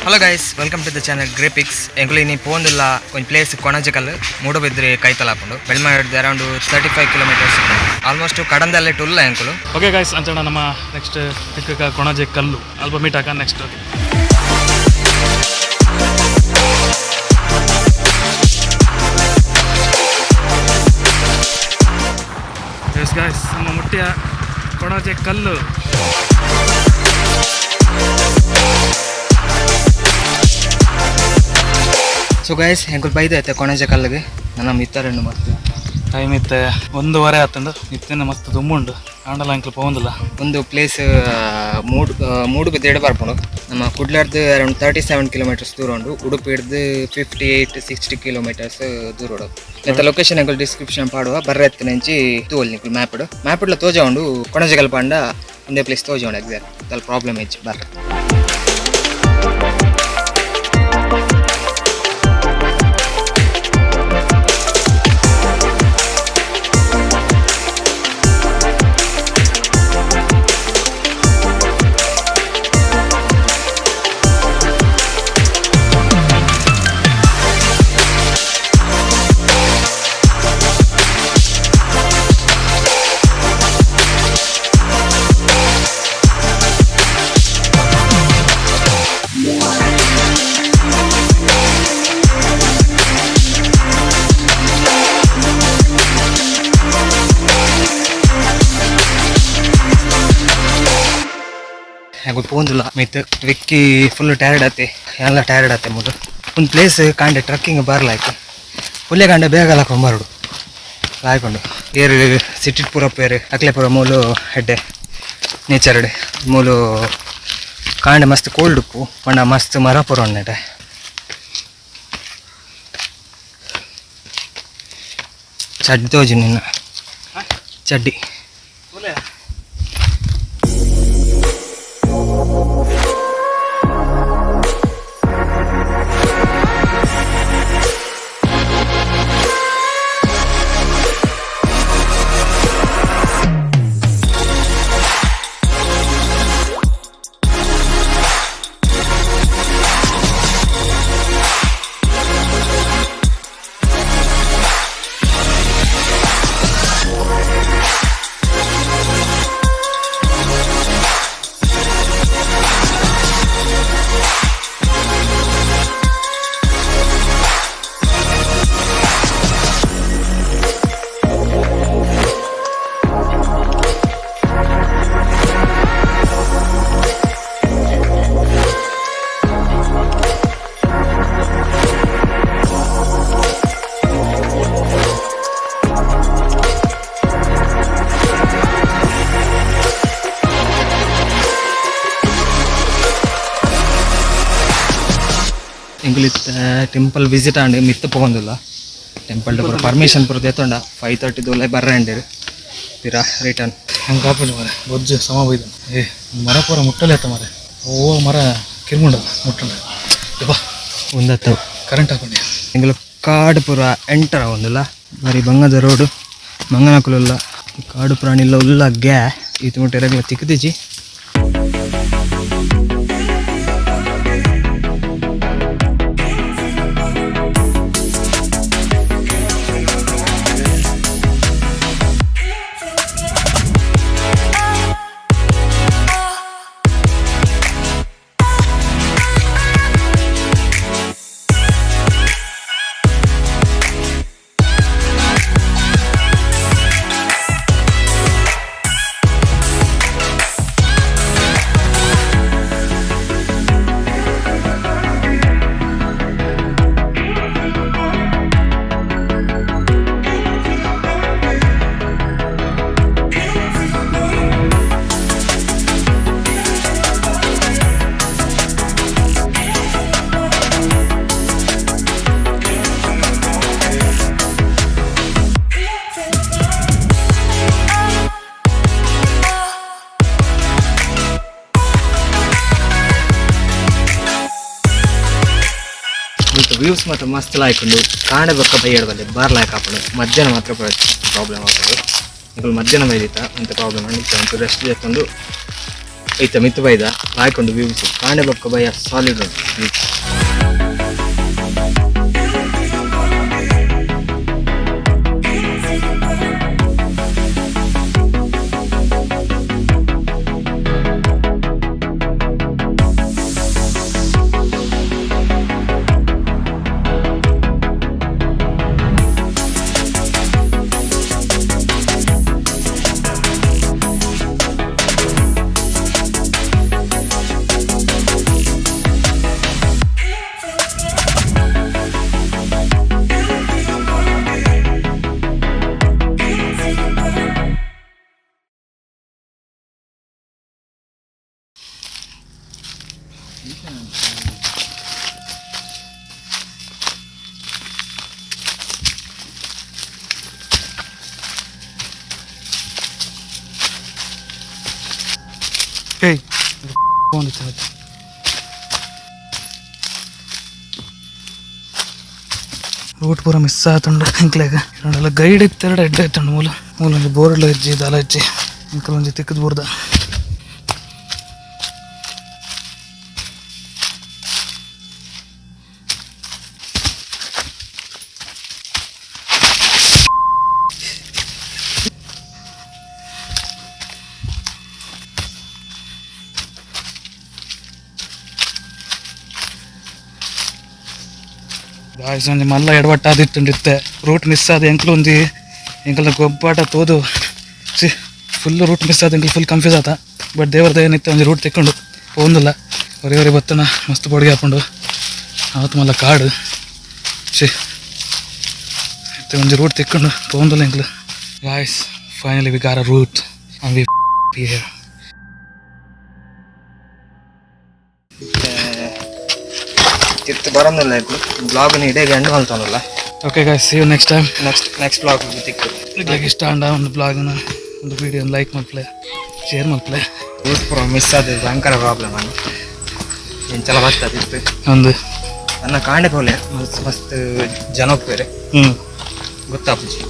Hello guys, welcome to the channel ಗ್ರೇಪಿಕ್ಸ್. ಎಂಕುಲು ಇನಿ ಪೋಂದುಲ್ಲ ಒಂದು ಪ್ಲೇಸ್ ಕೊಣಜಕಲ್ ಮೂಡುಬಿದ್ರೆ ಕೈತಲಾಪುಂಡು ಬೆಳ್ಮಾಡಿ ಅರೌಂಡ್ 35 ಕಿಲೋಮೀಟರ್ಸ್ ಆಲ್ಮೋಸ್ಟ್ ಕಡಂದಲ್ಲೇ ಟುಲ್ಲ ಎಂಕುಲು. ಓಕೆ ಗೈಸ್, ಅಂಚಣ ನಮ್ಮ ನೆಕ್ಸ್ಟ್ ತಿಕ್ಕ ಕೊಣಜೆ ಕಲ್ಲು ಅಲ್ಪ ಮೀಟ್ ಹಾಕ ನೆಕ್ಸ್ಟ್. ಎಸ್ ಗೈಸ್, ನಮ್ಮ ಮುಟ್ಟಿಯ ಕೊಣಜೆ ಕಲ್ಲು. ಸೊ ಗೈಸ್, ಎಂಕುಲು ಬೈದೈತೆ ಕೊಣಜೆ ಕಲ್ಲಿಗೆ ನನ್ನ ಮಿತ್ತರನ್ನು ಮತ್ತು ಟೈಮ್ ಇತ್ತೆ 1:15 ಆತಂಡು ಇತ್ತೇನೆ ಮಸ್ತ್ ತುಂಬುಂಡು ಆಂಡಲ ಎಂಕುಲು ಪೋಂದಿಲ್ಲ. ಒಂದು ಪ್ಲೇಸ್ ಮೂಡುಬಿದ್ರೆ ಬರ್ಪುಂಡು ನಮ್ಮ ಕುಡ್ಲರ್ದು ಅರೌಂಡ್ 37 ಕಿಲೋಮೀಟರ್ಸ್ ದೂರ ಉಂಡು. ಉಡುಪಿ ಹಿಡ್ದು 58-60 ಕಿಲೋಮೀಟರ್ಸ್ ದೂರ ಉಂಡು. ಮತ್ತು ಲೊಕೇಶನ್ ಎಂಕುಲು ಡಿಸ್ಕ್ರಿಪ್ಷನ್ ಪಾಡುವ ಬರ್ರೆತ್ತಿನ ಹೆಂಚಿ ತೋಲ್ ನಿಂಕುಲು ಮ್ಯಾಪ್ಡ್ಲ ತೋಜ ಉಂಡು ಕೊಣಜೆ ಕಲ್ ಪಾಂಡ ಒಂದೇ ಪ್ಲೇಸ್ ತೋಜ ಉಂಡು ಎಕ್ಸಾಕ್ಟ್ ಅಲ್ಲಿ ಪ್ರಾಬ್ಲಮ್ ಹೆಚ್ಚು ಬರ್ರೆ. ಹಾಗೆ ಪೋಂದಿಲ್ಲ ಮಿತ್ ವಿಕ್ಕಿ ಫುಲ್ ಟಯರ್ಡ್ ಆತೆ, ಎಲ್ಲ ಟಯರ್ಡ್ ಆತೆ. ಮುದು ಒಂದು ಪ್ಲೇಸ್ ಕಾಂಡೆ ಟ್ರಕ್ಕಿಂಗ್ ಬರ್ಲಾಯ್ತು ಪುಲ್ಯ ಕಾಂಡೆ ಬೇಗ ಹಾಕೊಂಬಾರ್ದು ಹಾಕೊಂಡು ಏರು ಸಿಟಿ ಪೂರ ಪೇರು ಅಕ್ಲೆಪುರ ಮೂಲು ಹೆಡ್ಡೆ ನೇಚರ್ ಡೆ ಮೂಲು ಕಾಂಡೆ ಮಸ್ತ್ ಕೋಲ್ಡ್ ಉಪ್ಪು ಪಂಡ ಮಸ್ತ್ ಮರ ಪೂರ ಉಂಡೆ ಚಡ್ಡಿ ತೋಜು ನಿನ್ನ ಚಡ್ಡಿ ಎಂಕುಲು ಟೆಂಪಲ್ ವಿಸಿಟ್ ಆಂಡ್ ಮಿತ್ತ ಪೋಂದಿಲ್ಲ. ಟೆಂಪಲ್ ಪೂರ ಪರ್ಮಿಷನ್ ಪೂರ ತೆತ್ತೊಂಡ 5:30 ದೂಲೆ ಬರ್ರಂಡೇರು ತೀರಾ ರಿಟರ್ನ್ ಹಂಗೆ ಕಾಪುಜು ಮರೆ ಬೊಜ್ಜು ಸಮ ಬೈದು ಮರ ಪೂರ ಮುಟ್ಟಲೇತ ಮರೆ ಓ ಮರ ಕಿರ್ಮುಂಡ ಮುಟ್ಟಂಡ ಬಾ ಒಂದತ್ತು ಕರೆಂಟ್ ಹಾಕೊಂಡೆ ಎಂಕುಲು ಕಾಡು ಪೂರ ಎಂಟರ್ ಆಗೊಂದಿಲ್ಲ ಬರೀ ಬಂಗದ ರೋಡು ಮಂಗನಕುಲುಲ್ಲ ಕಾಡು ಪ್ರಾಣಿಲ್ಲ ಉಲ್ಲ ಗ್ಯಾ ಇದು ಮುಟ್ಟೆರಗ್ಲ ತಿಕ್ಕದಿಜಿ. ವ್ಯೂಸ್ ಮಾತ್ರ ಮಸ್ತ್ ಲಾಯ್ಕೊಂಡು ಕಾಣೆ ಬಕ್ಕ ಬೈಯಡದಲ್ಲಿ ಬಾರ್ಲಾಯ್ ಕಾಪಡು ಮಧ್ಯಾಹ್ನ ಮಾತ್ರ ಪ್ರಾಬ್ಲಮ್ ಆಗ್ತದೆ. ಈಗ ಮಧ್ಯಾಹ್ನ ಮೇಲಿತ್ತ ಅಂತ ಪ್ರಾಬ್ಲಮ್ ಆಗಿತ್ತು ರೆಸ್ಟ್ ತೆಕ್ಕೊಂಡು ಐತ ಮಿತ್ತು ಬೈದ ಹಾಕೊಂಡು ವ್ಯೂಸ್ ಕಾಂಡೆ ಬೊಕ್ಕ ಬಯ ಸಾಲಿಡ್ ಉಂಟು ವ್ಯೂಸ್. ಏಯ್ ಫೋನ್ ಇತ್ತು ರೂಟ್ ಪೂರ ಮಿಸ್ ಆತುಂಡು ಇಂಕ್ಲೆಗ ಎರಡೆಲ್ಲ ಗೈಡ್ ಇತ್ತು ಎರಡು ಎಡ್ಡೆ ಇತ್ತುಂಡು ಮೂಲ ಮೂಲೊಂದು ಬೋರ್ಡ್ಲ ಹೆಜ್ಜೆ ದಾಲ ಹೆಜ್ಜೆ ಇಂಕಲೊಂದು ತಿಕ್ಕದ ಬೋರ್ದ ಗಾಯ್ಸ್ ಒಂದು ಮಲ್ಲ ಎಡವಟ್ಟ ಆದಿತ್ತುಂಡಿತ್ತೆ ರೂಟ್ ಮಿಸ್ ಆದ ಎಂಕ್ಲೊಂದು ಎಂಕಲ್ನ ಗೊಬ್ಬಾಟ ತೋದು ಸಿ ಫುಲ್ ರೂಟ್ ಮಿಸ್ ಆದ ಎಂಕಲ್ ಫುಲ್ ಕನ್ಫ್ಯೂಸ್ ಆತ ಬಟ್ ದೇವ್ರದ್ದು ಏನಿತ್ತು ಒಂದು ರೂಟ್ ತೆಕ್ಕೊಂಡು ಹೋಗಂದಿಲ್ಲ ಹೊರಗೆ ಬತ್ತನ ಮಸ್ತ್ ಬೊಡಿಗೆ ಹಾಕೊಂಡು ಆವತ್ತು ಮಲ್ಲ ಕಾಡು ಸಿ ಮತ್ತೆ ಒಂದು ರೂಟ್ ತೆಕ್ಕೊಂಡು ಹೋಗಂದಿಲ್ಲ ಎಂಕಲ್ guys finally we got a route and we here. ತಿತ್ತು ಬರೋದಿಲ್ಲ ಇದು ಬ್ಲಾಗ್ನ ಇಡೀ ಗಂಡು ಅಂತಾನಲ್ಲ. Okay guys see you next time next vlog ತಿಕ್ಕು ಇಡ್ಲಿಕ್ಕೆ ಇಷ್ಟ ಅಂಡ ಒಂದು ಬ್ಲಾಗ್ನ ಒಂದು ವೀಡಿಯೋ ಲೈಕ್ ಮಾಡ್ಪ್ಲೆ ಶೇರ್ ಮಾಡ್ಪ್ಲೆ ರೂಟ್ ಪೂರ ಮಿಸ್ ಆದ ಭಯಂಕರ ಪ್ರಾಬ್ಲಮ್ ಅನ್ನು ಎಂಚಲ ಬರ್ತದಿತ್ತು ಒಂದು ನನ್ನ ಕಾಂಡೆ ಪೋಲೆ ಮಸ್ತ್ ಮಸ್ತ್ ಜನ ಹೋಗ್ತಾರೆ ಹ್ಞೂ ಗೊತ್ತಾಪುಜಿ